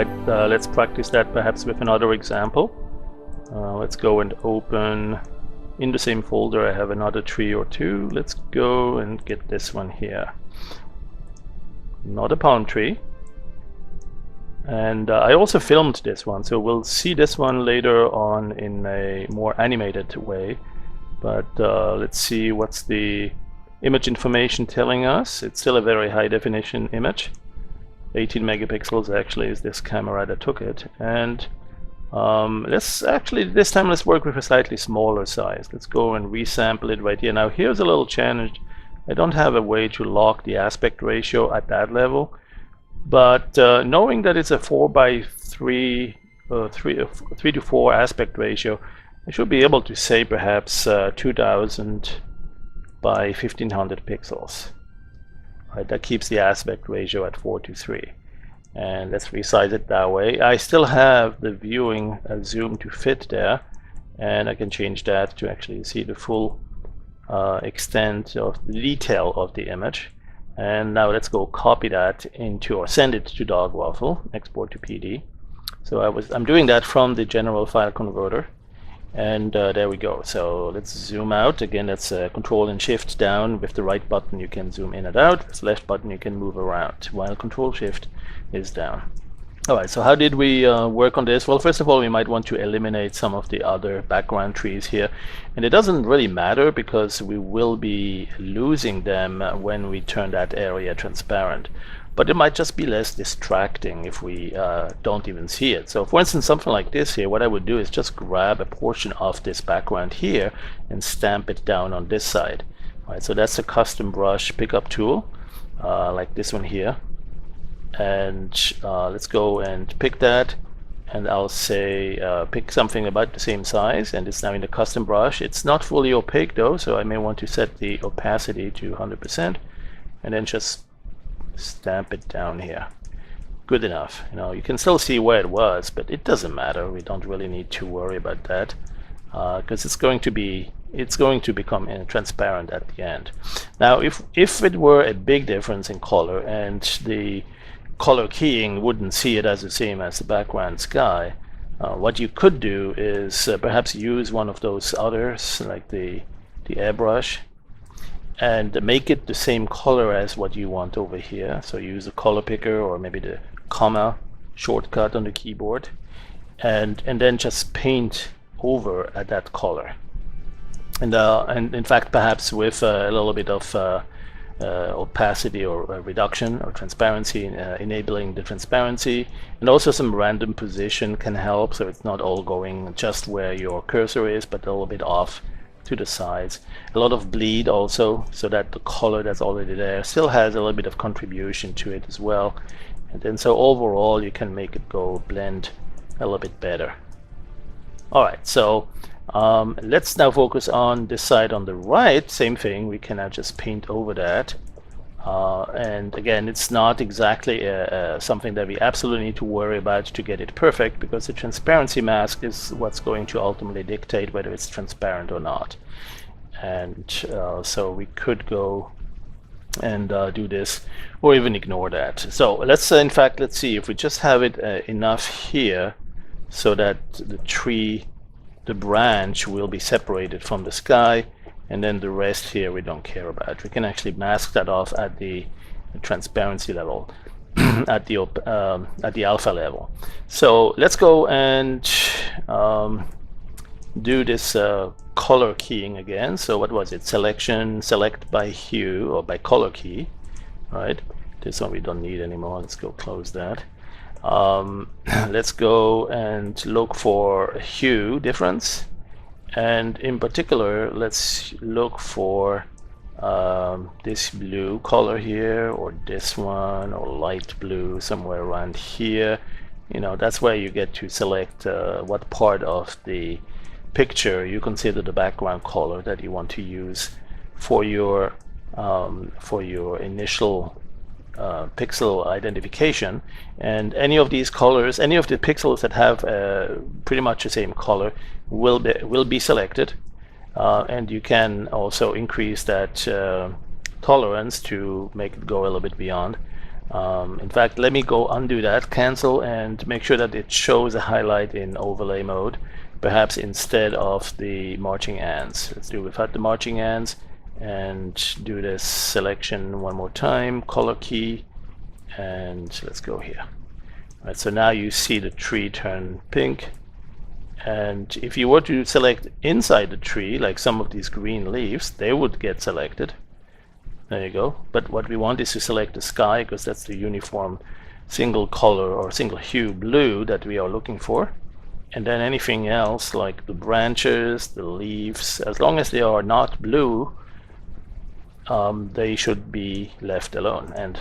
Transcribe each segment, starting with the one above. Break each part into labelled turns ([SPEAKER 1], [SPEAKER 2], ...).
[SPEAKER 1] right, let's practice that perhaps with another example. Let's go and open in the same folder. I have another tree or two. Let's go and get this one here. Not a palm tree. And I also filmed this one, so we'll see this one later on in a more animated way. But let's see what's the image information telling us. It's still a very high definition image. 18 megapixels actually is this camera that took it. And let's actually, this time let's work with a slightly smaller size. Let's go and resample it right here. Now here's a little challenge. I don't have a way to lock the aspect ratio at that level. But knowing that it's a 4:3, 3 to 4 aspect ratio, I should be able to say perhaps 2000 by 1500 pixels. Right, that keeps the aspect ratio at 4:3. And let's resize it that way. I still have the viewing zoom to fit there, and I can change that to actually see the full extent of the detail of the image. And now let's go copy that into, or send it to Dogwaffle, export to PD. So I'm doing that from the general file converter, and there we go. So let's zoom out again. That's Control and Shift down. With the right button you can zoom in and out. With the left button you can move around, while Control Shift is down. Alright, so how did we work on this? Well, first of all, we might want to eliminate some of the other background trees here. And it doesn't really matter because we will be losing them when we turn that area transparent. But it might just be less distracting if we don't even see it. So for instance, something like this here, what I would do is just grab a portion of this background here and stamp it down on this side. Alright, so that's a custom brush pickup tool, like this one here. And let's go and pick that, and I'll say pick something about the same size, and it's now in the custom brush. It's not fully opaque though, so I may want to set the opacity to 100% and then just stamp it down here. Good enough. You know, you can still see where it was, but it doesn't matter. We don't really need to worry about that because it's going to become transparent at the end. Now if it were a big difference in color and the color keying wouldn't see it as the same as the background sky, what you could do is perhaps use one of those others, like the airbrush, and make it the same color as what you want over here. So use a color picker or maybe the comma shortcut on the keyboard, and then just paint over at that color. And in fact, perhaps with a little bit of opacity or reduction or transparency, enabling the transparency, and also some random position can help, so it's not all going just where your cursor is, but a little bit off to the sides. A lot of bleed also, so that the color that's already there still has a little bit of contribution to it as well. And then so overall you can make it go blend a little bit better. Alright, so let's now focus on this side on the right. Same thing, we can now just paint over that. And again, it's not exactly something that we absolutely need to worry about to get it perfect, because the transparency mask is what's going to ultimately dictate whether it's transparent or not. And so we could go and do this, or even ignore that. So let's in fact, let's see if we just have it enough here so that the branch will be separated from the sky, and then the rest here we don't care about. We can actually mask that off at the transparency level, at the alpha level. So let's go and do this color keying again. So what was it? Select by hue or by color key, right? This one we don't need anymore. Let's go close that. Let's go and look for hue difference, and in particular let's look for this blue color here, or this one, or light blue, somewhere around here. You know, that's where you get to select what part of the picture you consider the background color that you want to use for your initial pixel identification. And any of these colors, any of the pixels that have pretty much the same color will be selected, and you can also increase that tolerance to make it go a little bit beyond. In fact, let me go undo that, cancel, and make sure that it shows a highlight in overlay mode, perhaps instead of the marching ants. Let's do without the marching ants and do this selection one more time, color key, and let's go here. All right, so now you see the tree turn pink, and if you were to select inside the tree, like some of these green leaves, they would get selected. There you go. But what we want is to select the sky, because that's the uniform single color or single hue blue that we are looking for. And then anything else, like the branches, the leaves, as long as they are not blue, they should be left alone. And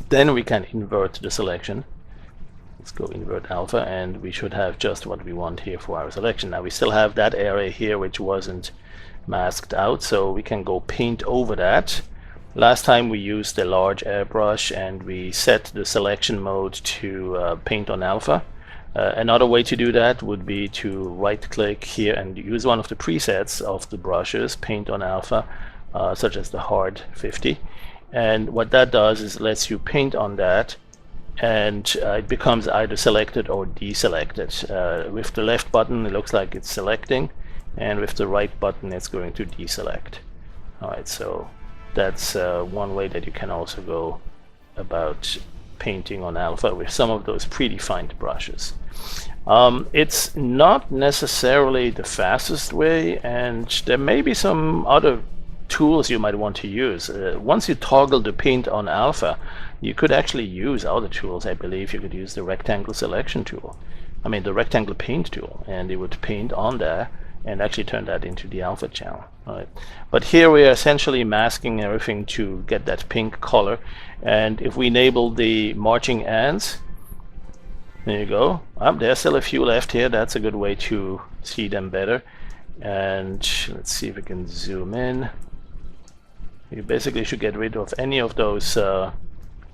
[SPEAKER 1] then we can invert the selection. Let's go invert alpha, and we should have just what we want here for our selection. Now we still have that area here which wasn't masked out, so we can go paint over that. Last time we used a large airbrush and we set the selection mode to paint on alpha. Another way to do that would be to right click here and use one of the presets of the brushes, paint on alpha, such as the hard 50. And what that does is lets you paint on that, and it becomes either selected or deselected. With the left button it looks like it's selecting, and with the right button it's going to deselect. Alright, so that's one way that you can also go about painting on alpha with some of those predefined brushes. It's not necessarily the fastest way, and there may be some other tools you might want to use. Once you toggle the paint on alpha, you could actually use other tools. I believe you could use the rectangle selection tool, the rectangle paint tool, and it would paint on there and actually turn that into the alpha channel. Right. But here we are essentially masking everything to get that pink color, and if we enable the marching ants, there you go. There's still a few left here. That's a good way to see them better. And let's see if we can zoom in. You basically should get rid of any of those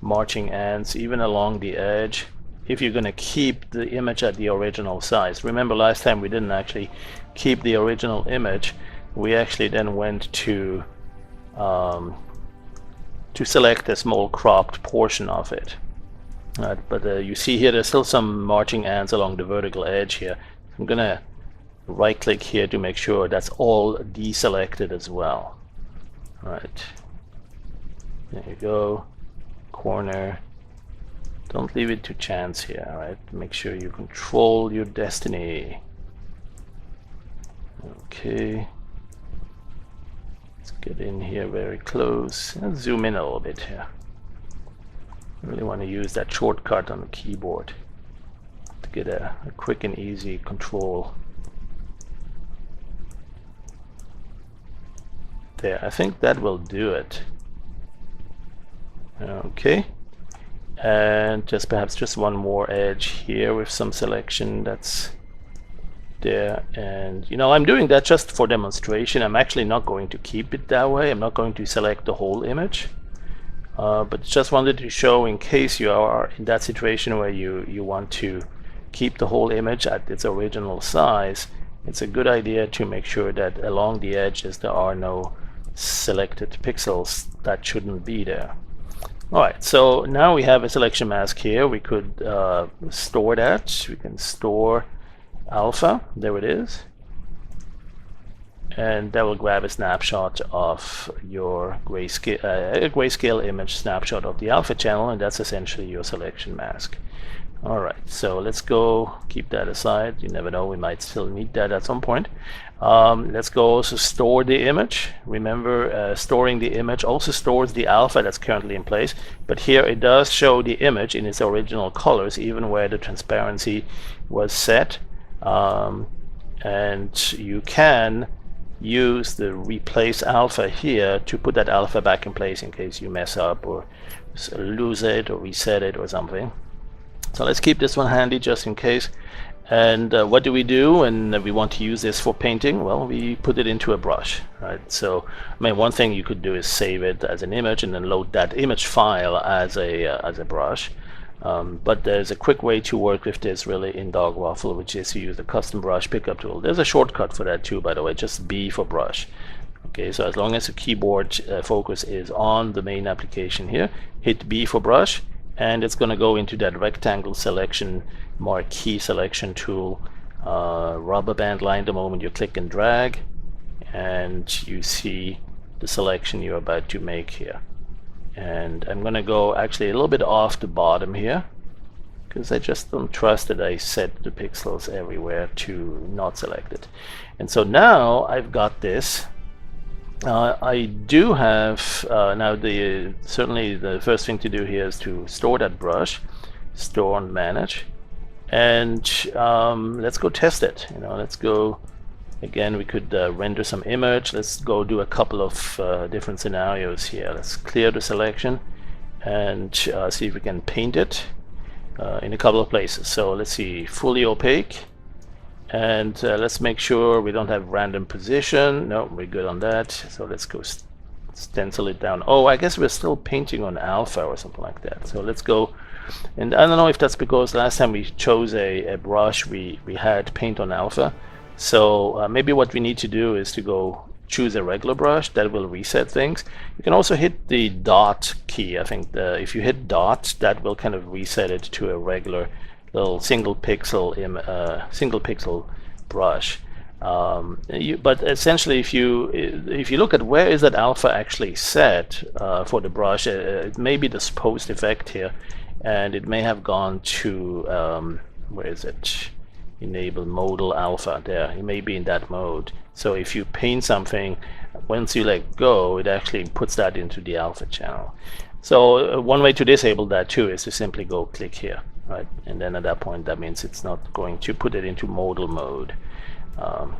[SPEAKER 1] marching ants, even along the edge, if you're going to keep the image at the original size. Remember last time we didn't actually keep the original image. We actually then went to select a small cropped portion of it. But you see here there's still some marching ants along the vertical edge here. I'm gonna right click here to make sure that's all deselected as well. Right, there you go. Corner, don't leave it to chance here. Right, make sure you control your destiny. Okay, let's get in here very close and zoom in a little bit here. I really want to use that shortcut on the keyboard to get a quick and easy control. There, I think that will do it. Okay, and perhaps just one more edge here with some selection. That's there, and I'm doing that just for demonstration. I'm actually not going to keep it that way. I'm not going to select the whole image, but just wanted to show, in case you are in that situation where you want to keep the whole image at its original size, it's a good idea to make sure that along the edges there are no selected pixels that shouldn't be there. Alright, so now we have a selection mask here. We could store that. We can store alpha, there it is, and that will grab a snapshot of your grayscale image snapshot of the alpha channel, and that's essentially your selection mask. Alright, so let's go keep that aside. You never know, we might still need that at some point. Let's go also store the image. Remember, storing the image also stores the alpha that's currently in place, but here it does show the image in its original colors, even where the transparency was set. And you can use the replace alpha here to put that alpha back in place in case you mess up or lose it or reset it or something. So let's keep this one handy just in case. And what do we do when we want to use this for painting? Well, we put it into a brush, right? So one thing you could do is save it as an image and then load that image file as a brush. But there's a quick way to work with this really in Dogwaffle, which is to use the custom brush pickup tool. There's a shortcut for that too, by the way, just B for brush. Okay, so as long as the keyboard focus is on the main application here, hit B for brush, and it's going to go into that rectangle selection marquee selection tool, rubber band line the moment you click and drag, and you see the selection you're about to make here. And I'm going to go actually a little bit off the bottom here, because I just don't trust that I set the pixels everywhere to not select it. And so now I've got this. I do have now certainly the first thing to do here is to store that brush, store and manage, and let's go test it. Let's go again. We could render some image. Let's go do a couple of different scenarios here. Let's clear the selection and see if we can paint it in a couple of places. So let's see, fully opaque. And let's make sure we don't have random position. No, we're good on that. So let's go stencil it down. Oh, I guess we're still painting on alpha or something like that. So let's go, and I don't know if that's because last time we chose a brush, we had paint on alpha. So maybe what we need to do is to go choose a regular brush. That will reset things. You can also hit the dot key. I think if you hit dot, that will kind of reset it to a regular little single pixel brush. But essentially, if you look at where is that alpha actually set for the brush, it may be this post effect here, and it may have gone to where is it? Enable modal alpha. There, it may be in that mode. So if you paint something, once you let go, it actually puts that into the alpha channel. So one way to disable that too is to simply go click here. Right, and then at that point, that means it's not going to put it into modal mode. All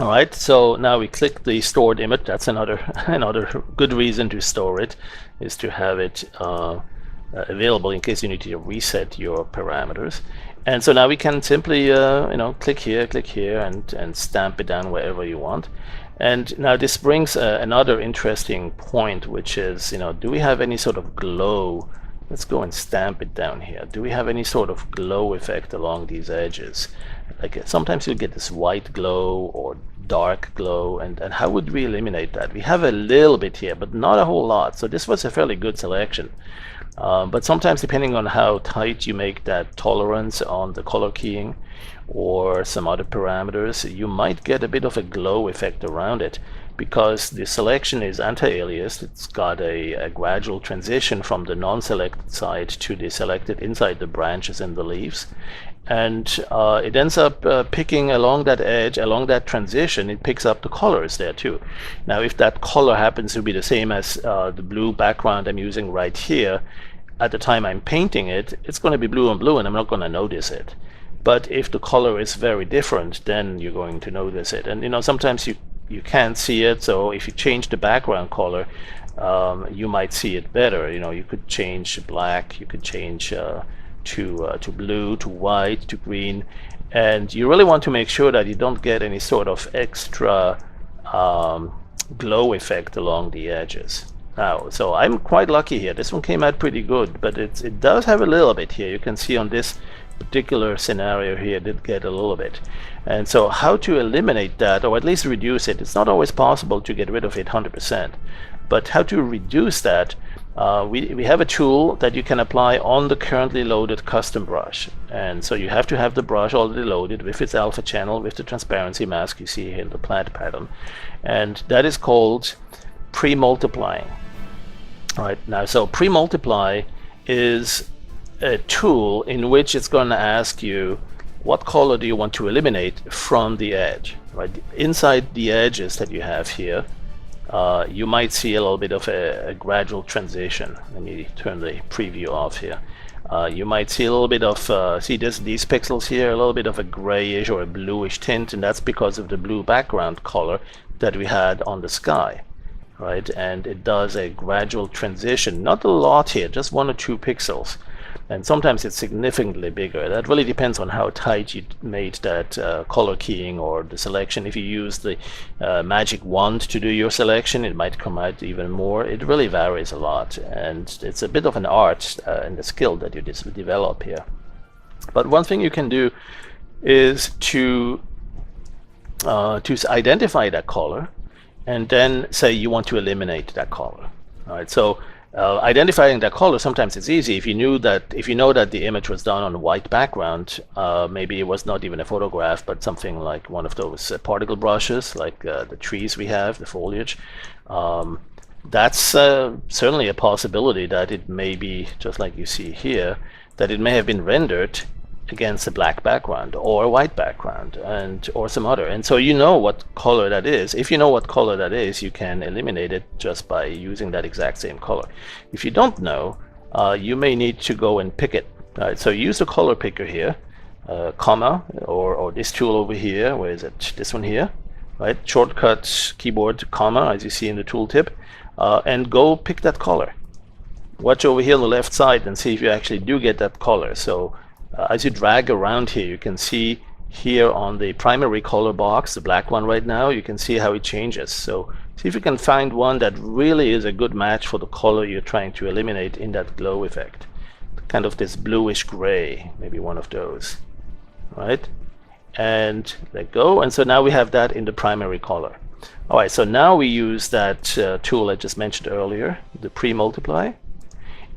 [SPEAKER 1] right, so now we click the stored image. That's another good reason to store it, is to have it available in case you need to reset your parameters. And so now we can simply click here, and stamp it down wherever you want. And now this brings another interesting point, which is, do we have any sort of glow? Let's go and stamp it down here. Do we have any sort of glow effect along these edges? Like sometimes you'll get this white glow or dark glow, and how would we eliminate that? We have a little bit here, but not a whole lot. So this was a fairly good selection. But sometimes, depending on how tight you make that tolerance on the color keying or some other parameters, you might get a bit of a glow effect around it, because the selection is anti-aliased. It's got a gradual transition from the non-selected side to the selected inside the branches and the leaves, and it ends up picking along that edge, along that transition. It picks up the colors there too. Now if that color happens to be the same as the blue background I'm using right here, at the time I'm painting it, it's going to be blue and blue, and I'm not going to notice it. But if the color is very different, then you're going to notice it. And sometimes you can't see it, so if you change the background color, you might see it better. You could change black, you could change to blue, to white, to green, and you really want to make sure that you don't get any sort of extra glow effect along the edges. Now, so I'm quite lucky here. This one came out pretty good, but it does have a little bit here. You can see on this particular scenario here, it did get a little bit. And so how to eliminate that, or at least reduce it? It's not always possible to get rid of it 100%, but how to reduce that? We have a tool that you can apply on the currently loaded custom brush, and so you have to have the brush already loaded with its alpha channel, with the transparency mask you see here in the plant pattern, and that is called Premultiplying. All right, now so Premultiply is a tool in which it's going to ask you what color do you want to eliminate from the edge. Right, inside the edges that you have here, you might see a little bit of a gradual transition. Let me turn the preview off here. You might see a little bit of these pixels here, a little bit of a grayish or a bluish tint, and that's because of the blue background color that we had on the sky. Right, and it does a gradual transition, not a lot here, just 1 or 2 pixels, and sometimes it's significantly bigger. That really depends on how tight you made that color keying or the selection. If you use the magic wand to do your selection, it might come out even more. It really varies a lot, and it's a bit of an art and a skill that you develop here. But one thing you can do is to identify that color and then say you want to eliminate that color. All right, so identifying that color, sometimes it's easy if you know that the image was done on a white background. Maybe it was not even a photograph, but something like one of those particle brushes, like the trees we have, the foliage. That's certainly a possibility that it may be, just like you see here, that it may have been rendered against a black background or a white background or some other. And so you know what color that is. If you know what color that is, you can eliminate it just by using that exact same color. If you don't know, you may need to go and pick it. Right? So use the color picker here, comma, or this tool over here. Where is it? This one here. Right? Shortcut keyboard comma, as you see in the tooltip, and go pick that color. Watch over here on the left side and see if you actually do get that color. So as you drag around here, you can see here on the primary color box, the black one right now, you can see how it changes. So see if you can find one that really is a good match for the color you're trying to eliminate in that glow effect. Kind of this bluish gray, maybe one of those. Right? And let go. And so now we have that in the primary color. All right, so now we use that tool I just mentioned earlier, the Premultiply.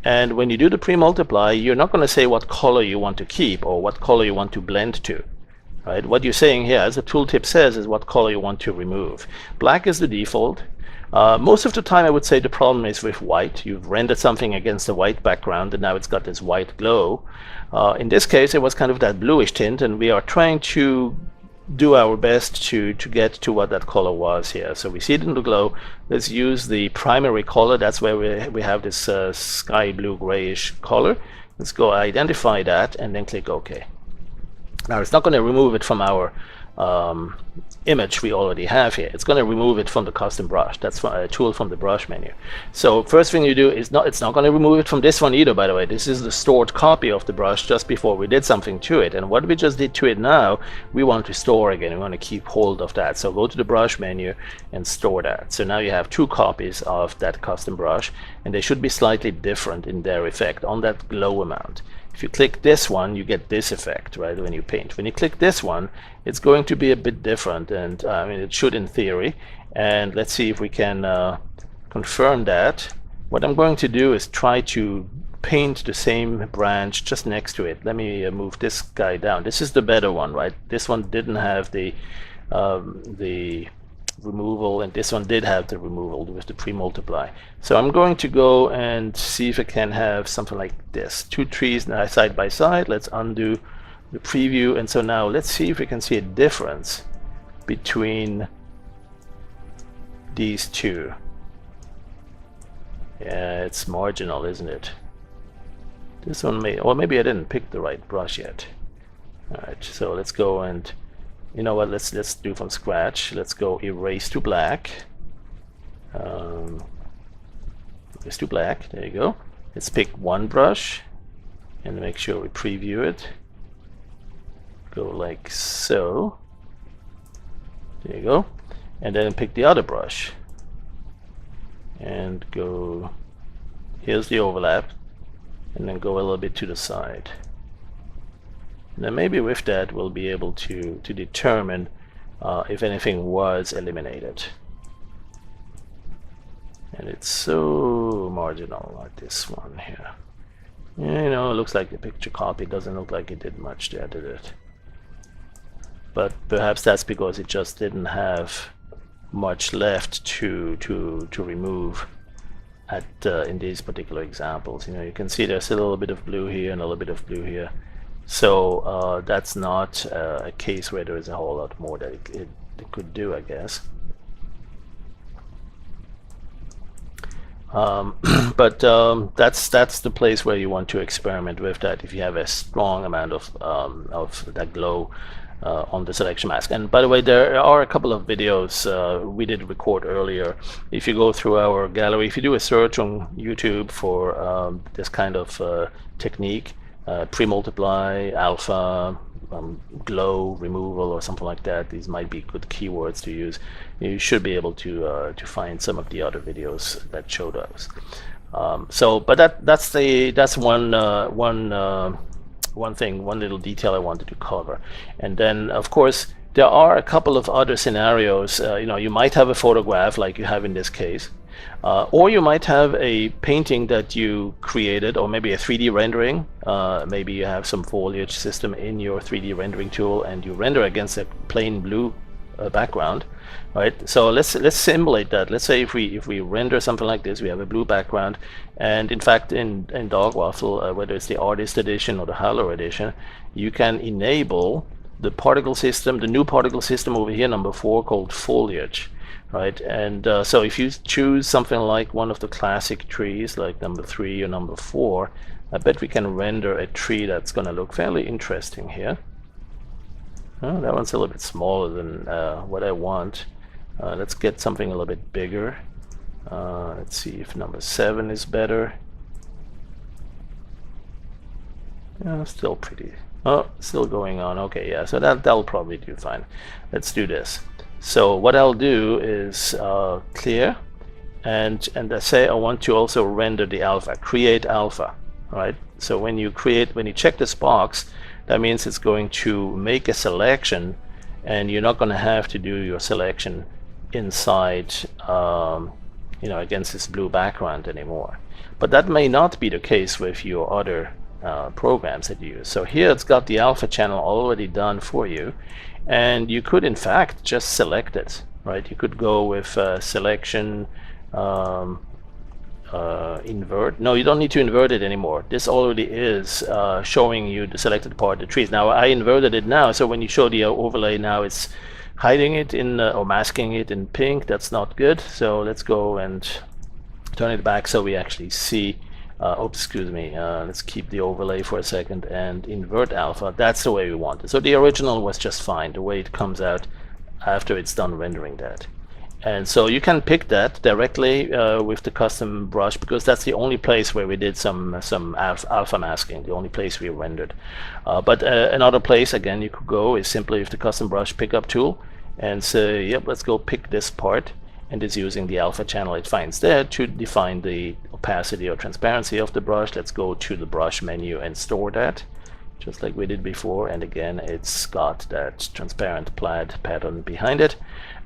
[SPEAKER 1] And when you do the Premultiply, you're not going to say what color you want to keep or what color you want to blend to. Right? What you're saying here, as the tooltip says, is what color you want to remove. Black is the default. Most of the time I would say the problem is with white. You've rendered something against a white background and now it's got this white glow. In this case it was kind of that bluish tint, and we are trying to do our best to get to what that color was here. So we see it in the glow. Let's use the primary color. That's where we have this sky blue grayish color. Let's go identify that and then click OK. Now it's not going to remove it from our image we already have here. It's going to remove it from the custom brush. That's a tool from the brush menu. So first thing you do is it's not going to remove it from this one either, by the way. This is the stored copy of the brush just before we did something to it. And what we just did to it now, we want to store again. We want to keep hold of that. So go to the brush menu and store that. So now you have two copies of that custom brush, and they should be slightly different in their effect on that glow amount. If you click this one, you get this effect, right, when you paint. When you click this one, it's going to be a bit different, and I mean, it should in theory. And let's see if we can confirm that. What I'm going to do is try to paint the same branch just next to it. Let me move this guy down. This is the better one, right? This one didn't have the removal, and this one did have the removal with the Premultiply. So I'm going to go and see if I can have something like this. Two trees now side by side. Let's undo the preview, and so now let's see if we can see a difference between these two. Yeah, it's marginal, isn't it? This one may, or maybe I didn't pick the right brush yet. Alright, so let's go and, you know what, let's do from scratch. Let's go erase to black. Erase to black, there you go. Let's pick one brush and make sure we preview it. Go like so. There you go. And then pick the other brush. And go, here's the overlap. And then go a little bit to the side. And then maybe with that we'll be able to determine if anything was eliminated. And it's so marginal like this one here. You know, it looks like the picture copy doesn't look like it did much there, did it? But perhaps that's because it just didn't have much left to remove at in these particular examples. You know, you can see there's a little bit of blue here and a little bit of blue here. So that's not a case where there is a whole lot more that it could do, I guess. But that's the place where you want to experiment with that if you have a strong amount of that glow on the selection mask. And by the way, there are a couple of videos we did record earlier. If you go through our gallery, if you do a search on YouTube for this kind of technique, Premultiply, alpha, glow removal, or something like that, these might be good keywords to use. You should be able to find some of the other videos that show those. But that's one thing, one little detail I wanted to cover. And then of course there are a couple of other scenarios. You might have a photograph like you have in this case, or you might have a painting that you created, or maybe a 3D rendering. Maybe you have some foliage system in your 3D rendering tool and you render against a plain blue background, right? So let's simulate that. Let's say if we render something like this, we have a blue background, and in fact in Dog Waffle, whether it's the Artist Edition or the Howler Edition, you can enable the particle system, the new particle system over here, number 4, called foliage, right? And so if you choose something like one of the classic trees, like number 3 or number 4, I bet we can render a tree that's going to look fairly interesting here. Oh, that one's a little bit smaller than what I want. Let's get something a little bit bigger. Let's see if number 7 is better. Yeah, still pretty. Oh, still going on. Okay, yeah, so that'll probably do fine. Let's do this. So what I'll do is clear, and I say I want to also render the alpha, create alpha, right? So when you check this box, that means it's going to make a selection, and you're not going to have to do your selection inside, against this blue background anymore. But that may not be the case with your other programs that you use. So here it's got the alpha channel already done for you, and you could in fact just select it, right? You could go with selection, invert. No, you don't need to invert it anymore. This already is showing you the selected part of the trees. Now I inverted it now, so when you show the overlay now, it's hiding it in or masking it in pink. That's not good. So let's go and turn it back so we actually see. Oops, excuse me. Let's keep the overlay for a second and invert alpha. That's the way we want it. So the original was just fine, the way it comes out after it's done rendering that. And so you can pick that directly with the custom brush, because that's the only place where we did some alpha masking, the only place we rendered. But another place, again, you could go is simply with the custom brush pickup tool and say, yep, let's go pick this part, and it's using the alpha channel it finds there to define the opacity or transparency of the brush. Let's go to the brush menu and store that, just like we did before, and again it's got that transparent plaid pattern behind it.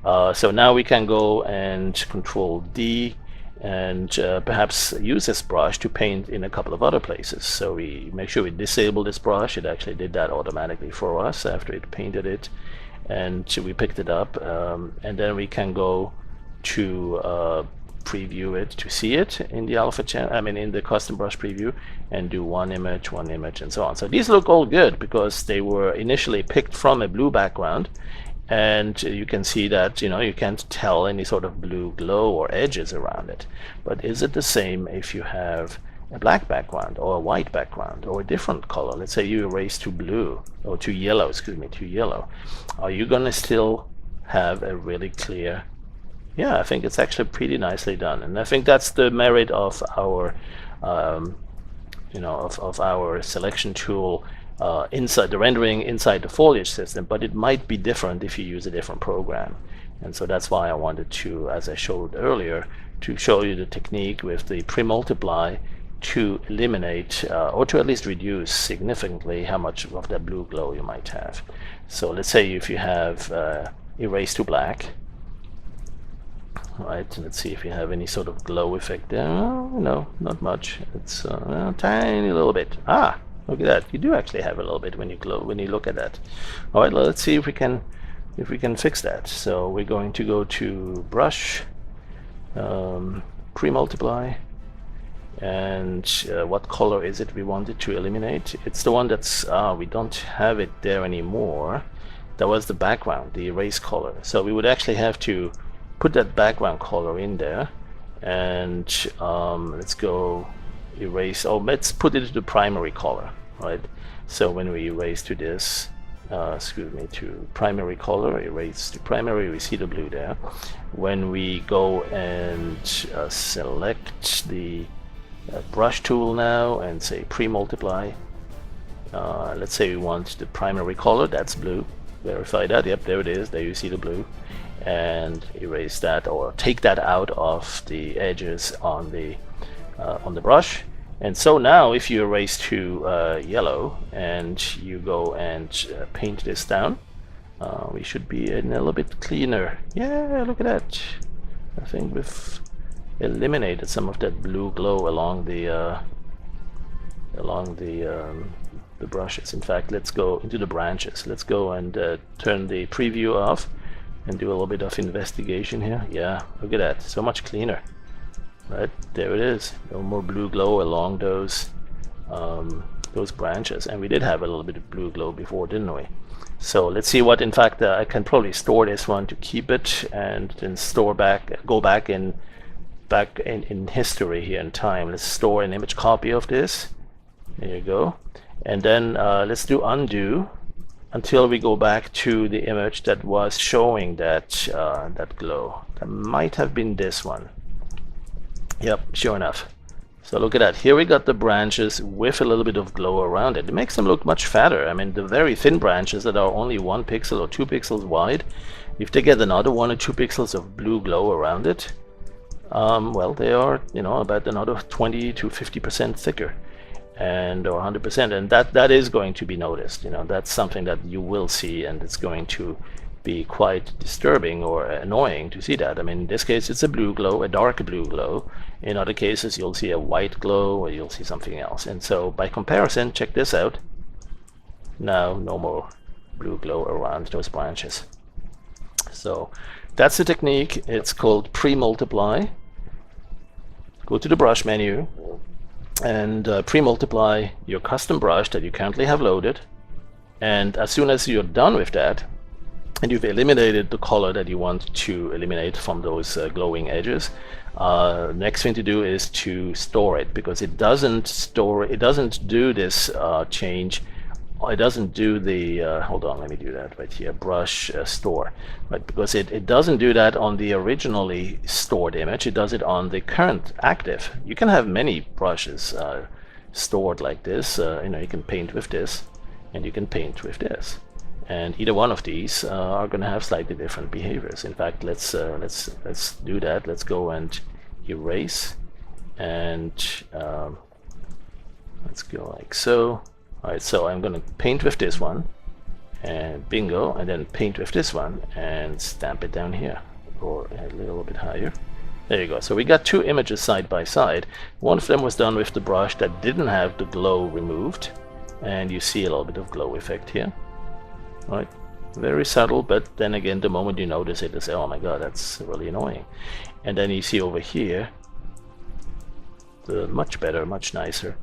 [SPEAKER 1] So now we can go and Control D and perhaps use this brush to paint in a couple of other places. So we make sure we disable this brush. It actually did that automatically for us after it painted it, and we picked it up, and then we can go to preview it to see it in the alpha channel, in the custom brush preview, and do one image, and so on. So these look all good because they were initially picked from a blue background, and you can see that you can't tell any sort of blue glow or edges around it. But is it the same if you have a black background or a white background or a different color? Let's say you erase to blue or to yellow, to yellow. Are you gonna still have a really clear? Yeah, I think it's actually pretty nicely done, and I think that's the merit of our of our selection tool inside the rendering inside the foliage system. But it might be different if you use a different program, and so that's why I wanted to, as I showed earlier, to show you the technique with the Premultiply to eliminate or to at least reduce significantly how much of that blue glow you might have. So let's say if you have erase to black, right, let's see if you have any sort of glow effect there. No, not much. It's a tiny little bit. Look at that. You do actually have a little bit when you look at that. All right, let's see if we can fix that. So we're going to go to brush, Premultiply, and what color is it we wanted to eliminate? It's the one that's we don't have it there anymore. That was the background, the erase color. So we would actually have to put that background color in there, and let's go erase. Let's put it to primary color, right? So when we erase to this, to primary color, erase to primary, we see the blue there. When we go and select the brush tool now and say Premultiply, let's say we want the primary color, that's blue. Verify that. Yep, there it is. There you see the blue. And erase that, or take that out of the edges on the brush. And so now if you erase to yellow and you go and paint this down, We should be in a little bit cleaner. Yeah, look at that. I think we've eliminated some of that blue glow along the brushes. In fact, let's go into the branches. Let's go and turn the preview off and do a little bit of investigation here. Yeah, look at that. So much cleaner. Right, there it is. No more blue glow along those branches. And we did have a little bit of blue glow before, didn't we? So let's see what, in fact, I can probably store this one to keep it and then go back in history here in time. Let's store an image copy of this. There you go. And then let's do undo until we go back to the image that was showing that that glow. That might have been this one. Yep, sure enough. So look at that. Here we got the branches with a little bit of glow around it. It makes them look much fatter. I mean, the very thin branches that are only 1 pixel or 2 pixels wide, if they get another 1 or 2 pixels of blue glow around it, well, they are, you know, about another 20 to 50% thicker, and or 100%, and that is going to be noticed. You know, that's something that you will see, and it's going to be quite disturbing or annoying to see that. I mean, in this case it's a blue glow, a dark blue glow. In other cases you'll see a white glow, or you'll see something else. And so by comparison, check this out. Now no more blue glow around those branches. So that's the technique. It's called Premultiply. Go to the brush menu and Premultiply your custom brush that you currently have loaded, and as soon as you're done with that and you've eliminated the color that you want to eliminate from those glowing edges, next thing to do is to store it, because it doesn't do this change. It doesn't do the hold on, let me do that right here, brush store, right? Because it doesn't do that on the originally stored image. It does it on the current active. You can have many brushes stored like this. You know, you can paint with this and you can paint with this, and either one of these are going to have slightly different behaviors. In fact, let's do that. Let's go and erase, and let's go like so. Alright, so I'm going to paint with this one, and bingo, and then paint with this one and stamp it down here, or a little bit higher. There you go. So we got two images side by side. One of them was done with the brush that didn't have the glow removed, and you see a little bit of glow effect here. Right, very subtle, but then again, the moment you notice it, you say, oh my god, that's really annoying. And then you see over here the much better, much nicer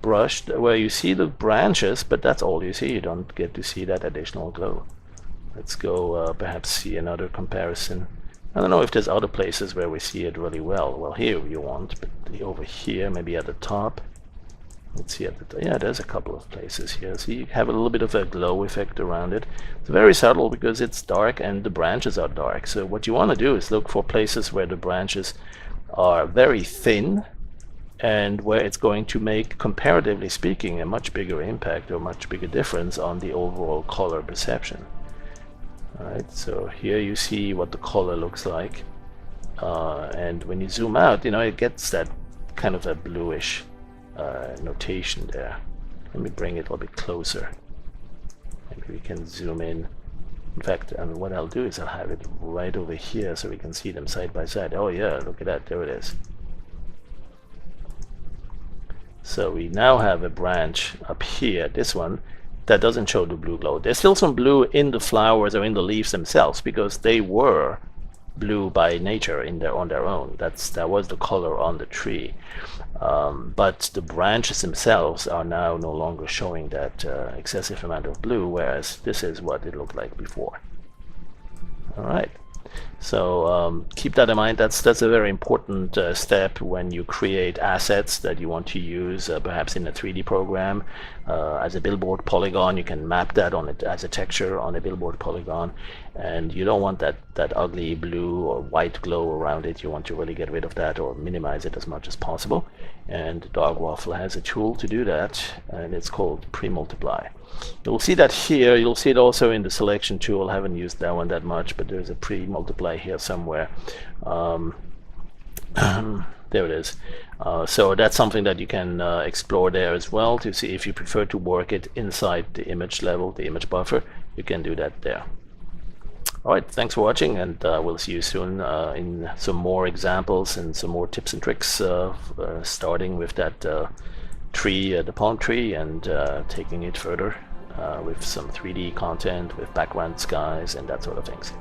[SPEAKER 1] brushed, where you see the branches, but that's all you see. You don't get to see that additional glow. Let's go perhaps see another comparison. I don't know if there's other places where we see it really well. Well, here you want, but over here, maybe at the top. Let's see at the yeah, there's a couple of places here. So you have a little bit of a glow effect around it. It's very subtle because it's dark and the branches are dark. So what you want to do is look for places where the branches are very thin, and where it's going to make, comparatively speaking, a much bigger impact or much bigger difference on the overall color perception. Alright, so here you see what the color looks like, and when you zoom out, you know, it gets that kind of a bluish notation there. Let me bring it a little bit closer. Maybe we can zoom in. In fact, what I'll do is I'll have it right over here so we can see them side by side. Oh yeah, look at that, there it is. So we now have a branch up here, this one, that doesn't show the blue glow. There's still some blue in the flowers or in the leaves themselves, because they were blue by nature on their own. That was the color on the tree. But the branches themselves are now no longer showing that excessive amount of blue, whereas this is what it looked like before. All right. So keep that in mind. That's a very important step when you create assets that you want to use, perhaps in a 3D program as a billboard polygon. You can map that on it as a texture on a billboard polygon, and you don't want that ugly blue or white glow around it. You want to really get rid of that or minimize it as much as possible. And Dog Waffle has a tool to do that, and it's called Premultiply. You'll see that here. You'll see it also in the selection tool. I haven't used that one that much, but there's a Premultiply here somewhere. There it is. So that's something that you can explore there as well, to see if you prefer to work it inside the image level, the image buffer. You can do that there. All right, thanks for watching, and we'll see you soon in some more examples and some more tips and tricks, starting with that tree, the palm tree, and taking it further with some 3D content with background skies and that sort of things.